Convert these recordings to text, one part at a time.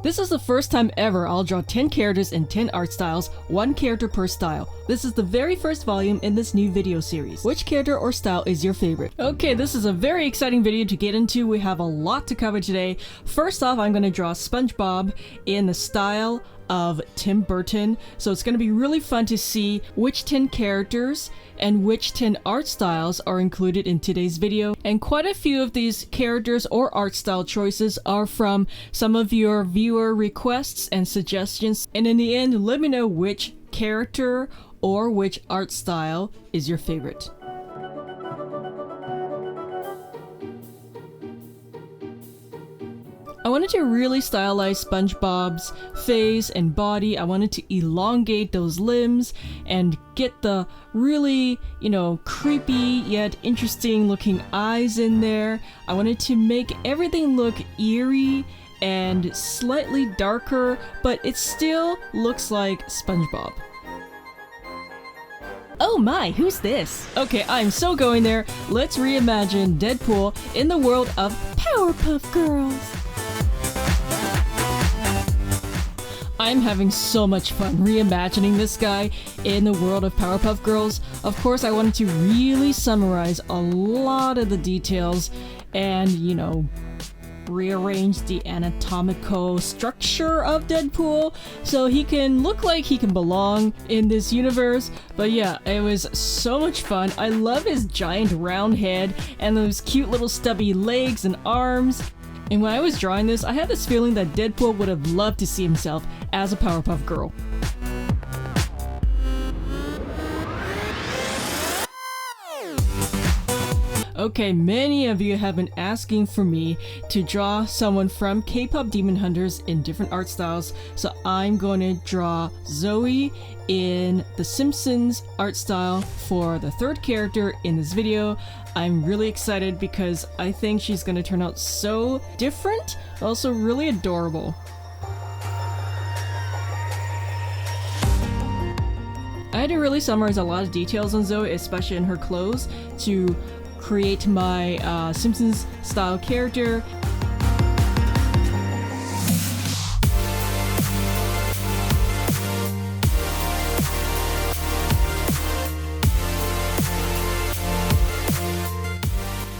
This is the first time ever I'll draw 10 characters in 10 art styles, 1 character per style. This is the very first volume in this new video series. Which character or style is your favorite? Okay, this is a very exciting video to get into. We have a lot to cover today. First off, I'm going to draw SpongeBob in the style of Tim Burton. So it's going to be really fun to see which 10 characters and which 10 art styles are included in today's video. And quite a few of these characters or art style choices are from some of your viewer requests and suggestions. And in the end, let me know which character or which art style is your favorite. I wanted to really stylize SpongeBob's face and body. I wanted to elongate those limbs and get the really, creepy yet interesting looking eyes in there. I wanted to make everything look eerie and slightly darker, but it still looks like SpongeBob. Oh my, who's this? Okay, I'm so going there. Let's reimagine Deadpool in the world of Powerpuff Girls. I'm having so much fun reimagining this guy in the world of Powerpuff Girls. Of course, I wanted to really summarize a lot of the details and, rearrange the anatomical structure of Deadpool so he can look like he can belong in this universe. But yeah, it was so much fun. I love his giant round head and those cute little stubby legs and arms. And when I was drawing this, I had this feeling that Deadpool would have loved to see himself as a Powerpuff Girl. Okay, many of you have been asking for me to draw someone from K-pop Demon Hunters in different art styles, so I'm going to draw Zoey in the Simpsons art style for the third character in this video. I'm really excited because I think she's going to turn out so different, also really adorable. I had to really summarize a lot of details on Zoey, especially in her clothes, to create my Simpsons style character.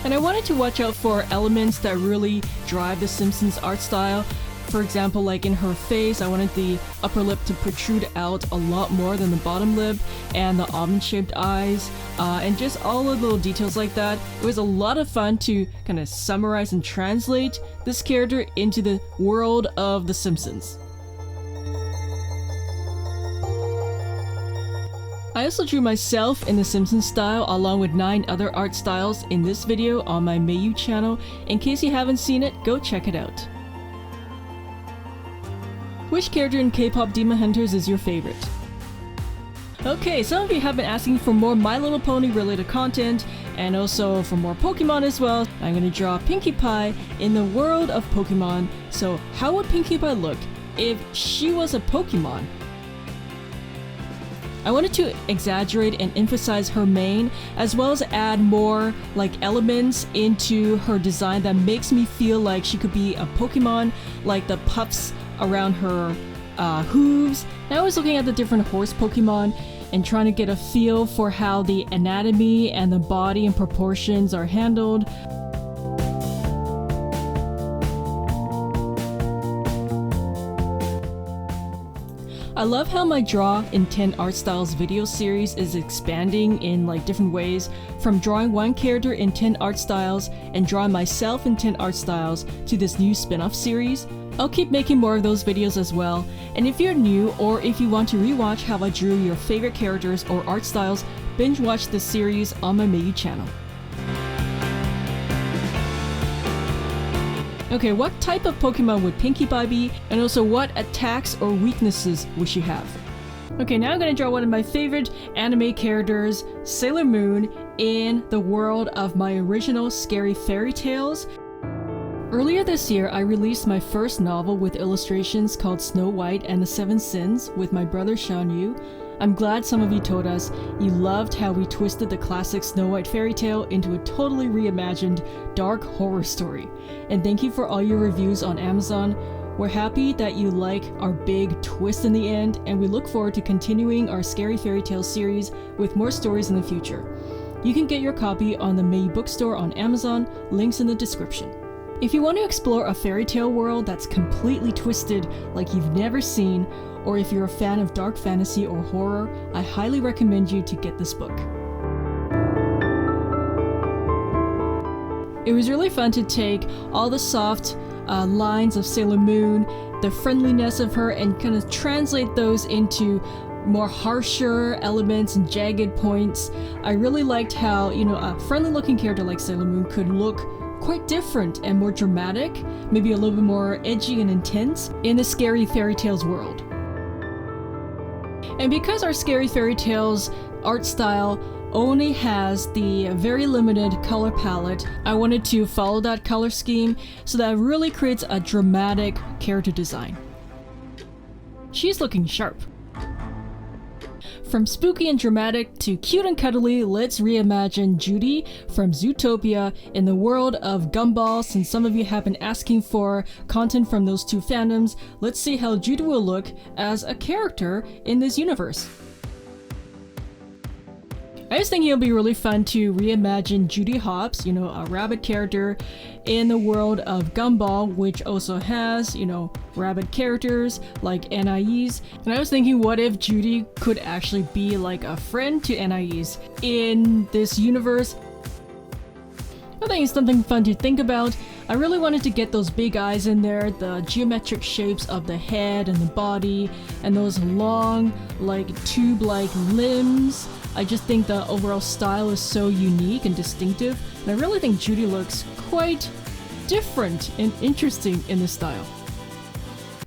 And I wanted to watch out for elements that really drive the Simpsons art style. For example, like in her face, I wanted the upper lip to protrude out a lot more than the bottom lip, and the almond-shaped eyes, and just all the little details like that. It was a lot of fun to kind of summarize and translate this character into the world of The Simpsons. I also drew myself in the Simpsons style along with 9 other art styles in this video on my Mayu channel. In case you haven't seen it, go check it out. Which character in K-pop Demon Hunters is your favorite? Okay, some of you have been asking for more My Little Pony related content and also for more Pokemon as well. I'm going to draw Pinkie Pie in the world of Pokemon. So how would Pinkie Pie look if she was a Pokemon? I wanted to exaggerate and emphasize her mane, as well as add more elements into her design that makes me feel like she could be a Pokemon, like the puffs around her hooves. And I was looking at the different horse Pokemon and trying to get a feel for how the anatomy and the body and proportions are handled. I love how my Draw in 10 Art Styles video series is expanding in different ways, from drawing one character in 10 art styles and drawing myself in 10 art styles to this new spin-off series. I'll keep making more of those videos as well, and if you're new or if you want to rewatch how I drew your favorite characters or art styles, binge watch this series on my Mayu channel. Okay, what type of Pokemon would Pinkie Pie be, and also what attacks or weaknesses would she have? Okay, now I'm going to draw one of my favorite anime characters, Sailor Moon, in the world of my original Scary Fairy Tales. Earlier this year, I released my first novel with illustrations called Snow White and the Seven Sins with my brother Shan Yu. I'm glad some of you told us you loved how we twisted the classic Snow White fairy tale into a totally reimagined dark horror story. And thank you for all your reviews on Amazon. We're happy that you like our big twist in the end, and we look forward to continuing our Scary Fairy Tales series with more stories in the future. You can get your copy on the May bookstore on Amazon, links in the description. If you want to explore a fairy tale world that's completely twisted like you've never seen, or if you're a fan of dark fantasy or horror, I highly recommend you to get this book. It was really fun to take all the soft lines of Sailor Moon, the friendliness of her, and kind of translate those into more harsher elements and jagged points. I really liked how, a friendly looking character like Sailor Moon could look quite different and more dramatic, maybe a little bit more edgy and intense in the Scary Fairy Tales world. And because our Scary Fairy Tales art style only has the very limited color palette, I wanted to follow that color scheme so that it really creates a dramatic character design. She's looking sharp. From spooky and dramatic to cute and cuddly, let's reimagine Judy from Zootopia in the world of Gumball. Since some of you have been asking for content from those two fandoms, let's see how Judy will look as a character in this universe. I was thinking it would be really fun to reimagine Judy Hopps, a rabbit character in the world of Gumball, which also has, rabbit characters like Anais. And I was thinking, what if Judy could actually be like a friend to Anais in this universe? I think it's something fun to think about. I really wanted to get those big eyes in there, the geometric shapes of the head and the body, and those long, tube-like limbs. I just think the overall style is so unique and distinctive, and I really think Judy looks quite different and interesting in this style.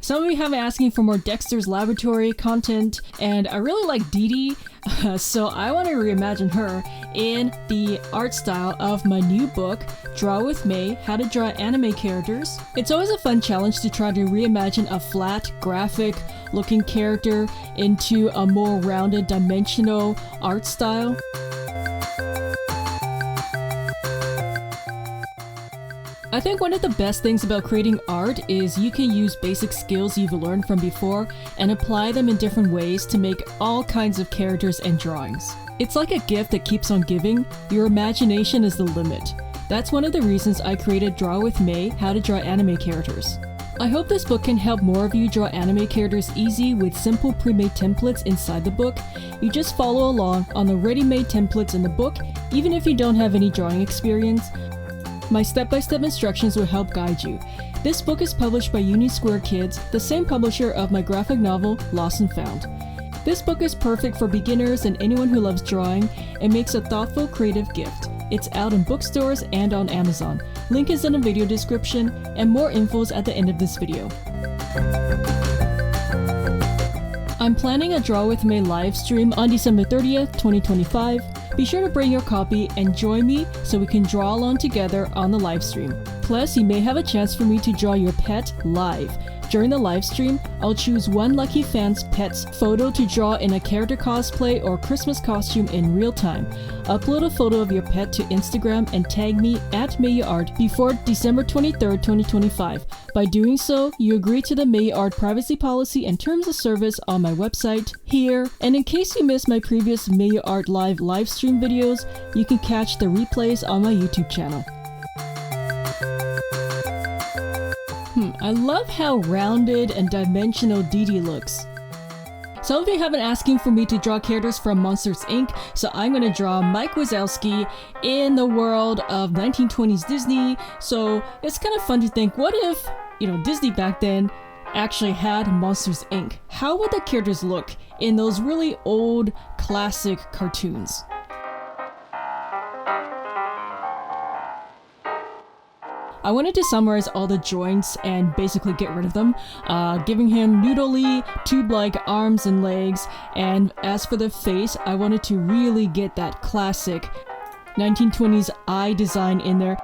Some of you have been asking for more Dexter's Laboratory content, and I really like Dee Dee, so I want to reimagine her in the art style of my new book, Draw with May, How to Draw Anime Characters. It's always a fun challenge to try to reimagine a flat, graphic-looking character into a more rounded, dimensional art style. I think one of the best things about creating art is you can use basic skills you've learned from before and apply them in different ways to make all kinds of characters and drawings. It's like a gift that keeps on giving. Your imagination is the limit. That's one of the reasons I created Draw with May, How to Draw Anime Characters. I hope this book can help more of you draw anime characters easy with simple pre-made templates inside the book. You just follow along on the ready-made templates in the book, even if you don't have any drawing experience. My step-by-step instructions will help guide you. This book is published by Uni Square Kids, the same publisher of my graphic novel, Lost and Found. This book is perfect for beginners and anyone who loves drawing and makes a thoughtful, creative gift. It's out in bookstores and on Amazon. Link is in the video description, and more info is at the end of this video. I'm planning a Draw with May live stream on December 30th, 2025. Be sure to bring your copy and join me so we can draw along together on the live stream. Plus, you may have a chance for me to draw your pet live. During the live stream, I'll choose one lucky fan's pet's photo to draw in a character cosplay or Christmas costume in real time. Upload a photo of your pet to Instagram and tag me @MayYouArt before December 23rd, 2025. By doing so, you agree to the MayYouArt privacy policy and terms of service on my website, here, and in case you missed my previous MayYouArt live stream videos, you can catch the replays on my YouTube channel. I love how rounded and dimensional Dee Dee looks. Some of you have been asking for me to draw characters from Monsters Inc., so I'm going to draw Mike Wazowski in the world of 1920s Disney. So it's kind of fun to think, what if, Disney back then actually had Monsters Inc.? How would the characters look in those really old, classic cartoons? I wanted to summarize all the joints and basically get rid of them, giving him noodly, tube-like arms and legs, and as for the face, I wanted to really get that classic 1920s eye design in there.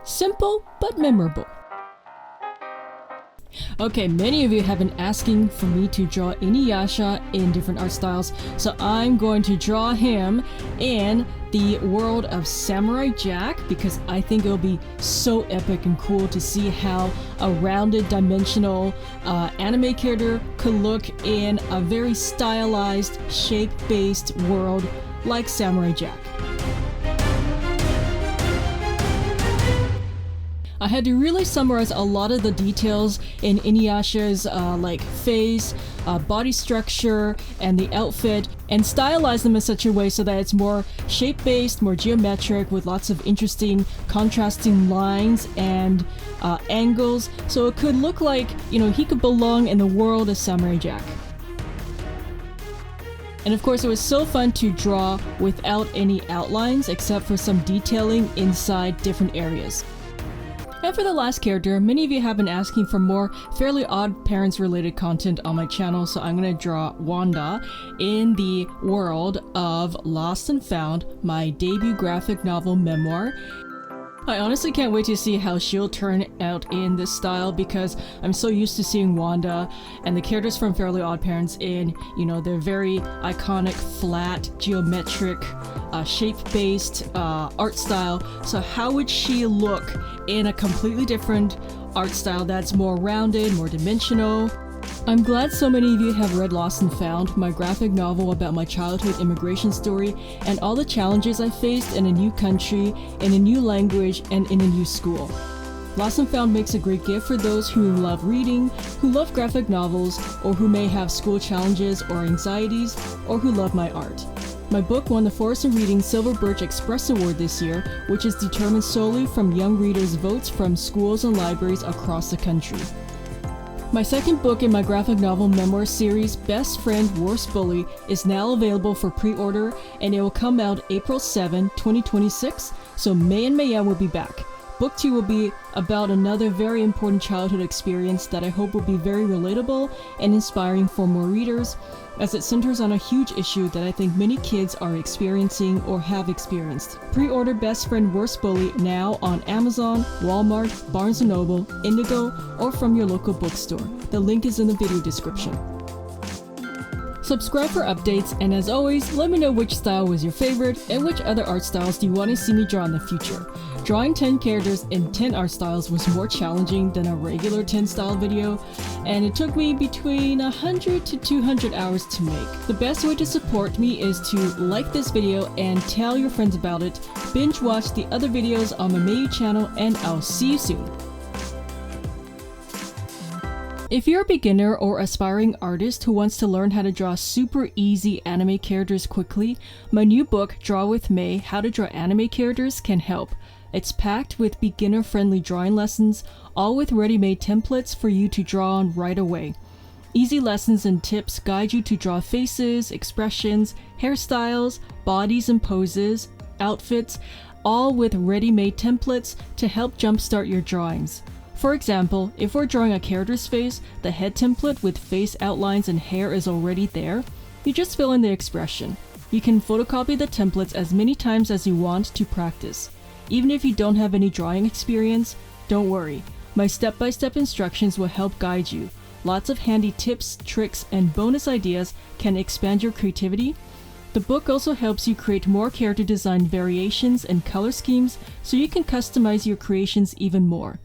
Simple but memorable. Okay, many of you have been asking for me to draw Inuyasha in different art styles, so I'm going to draw him in the world of Samurai Jack because I think it'll be so epic and cool to see how a rounded dimensional anime character could look in a very stylized, shape-based world like Samurai Jack. I had to really summarize a lot of the details in Inuyasha's like face, body structure, and the outfit, and stylize them in such a way so that it's more shape-based, more geometric, with lots of interesting contrasting lines and angles, so it could look like, you know, he could belong in the world of Samurai Jack. And of course, it was so fun to draw without any outlines except for some detailing inside different areas. And for the last character, many of you have been asking for more Fairly Odd Parents related content on my channel, so I'm going to draw Wanda in the world of Lost and Found, my debut graphic novel memoir. I honestly can't wait to see how she'll turn out in this style because I'm so used to seeing Wanda and the characters from Fairly Odd Parents in, you know, their very iconic, flat, geometric, shape-based art style. So how would she look in a completely different art style that's more rounded, more dimensional? I'm glad so many of you have read Lost and Found, my graphic novel about my childhood immigration story and all the challenges I faced in a new country, in a new language, and in a new school. Lost and Found makes a great gift for those who love reading, who love graphic novels, or who may have school challenges or anxieties, or who love my art. My book won the Forest and Reading Silver Birch Express Award this year, which is determined solely from young readers' votes from schools and libraries across the country. My second book in my graphic novel memoir series, Best Friend Worst Bully, is now available for pre-order and it will come out April 7, 2026, so May and Maya will be back. Book 2 will be about another very important childhood experience that I hope will be very relatable and inspiring for more readers, as it centers on a huge issue that I think many kids are experiencing or have experienced. Pre-order Best Friend Worst Bully now on Amazon, Walmart, Barnes & Noble, Indigo, or from your local bookstore. The link is in the video description. Subscribe for updates, and as always, let me know which style was your favorite and which other art styles do you want to see me draw in the future. Drawing 10 characters in 10 art styles was more challenging than a regular 10 style video, and it took me between 100 to 200 hours to make. The best way to support me is to like this video and tell your friends about it, binge watch the other videos on my Mayu channel, and I'll see you soon. If you're a beginner or aspiring artist who wants to learn how to draw super easy anime characters quickly, my new book, Draw with May: How to Draw Anime Characters, can help. It's packed with beginner-friendly drawing lessons, all with ready-made templates for you to draw on right away. Easy lessons and tips guide you to draw faces, expressions, hairstyles, bodies and poses, outfits, all with ready-made templates to help jumpstart your drawings. For example, if we're drawing a character's face, the head template with face outlines and hair is already there. You just fill in the expression. You can photocopy the templates as many times as you want to practice. Even if you don't have any drawing experience, don't worry. My step-by-step instructions will help guide you. Lots of handy tips, tricks, and bonus ideas can expand your creativity. The book also helps you create more character design variations and color schemes so you can customize your creations even more.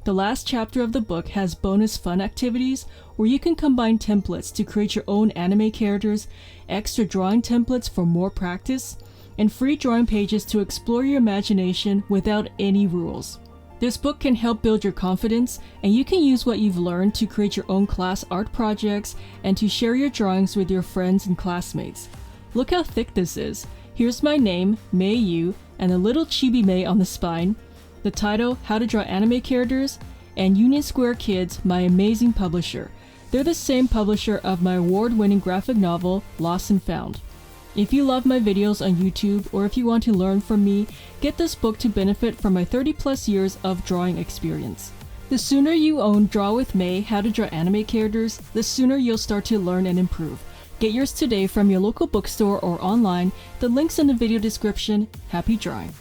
The last chapter of the book has bonus fun activities where you can combine templates to create your own anime characters, extra drawing templates for more practice, and free drawing pages to explore your imagination without any rules. This book can help build your confidence, and you can use what you've learned to create your own class art projects and to share your drawings with your friends and classmates. Look how thick this is. Here's my name, Mei Yu, and a little chibi Mei on the spine. The title, How to Draw Anime Characters, and Union Square Kids, my amazing publisher. They're the same publisher of my award-winning graphic novel, Lost and Found. If you love my videos on YouTube, or if you want to learn from me, get this book to benefit from my 30+ years of drawing experience. The sooner you own Draw with May: How to Draw Anime Characters, the sooner you'll start to learn and improve. Get yours today from your local bookstore or online. The link's in the video description. Happy drawing!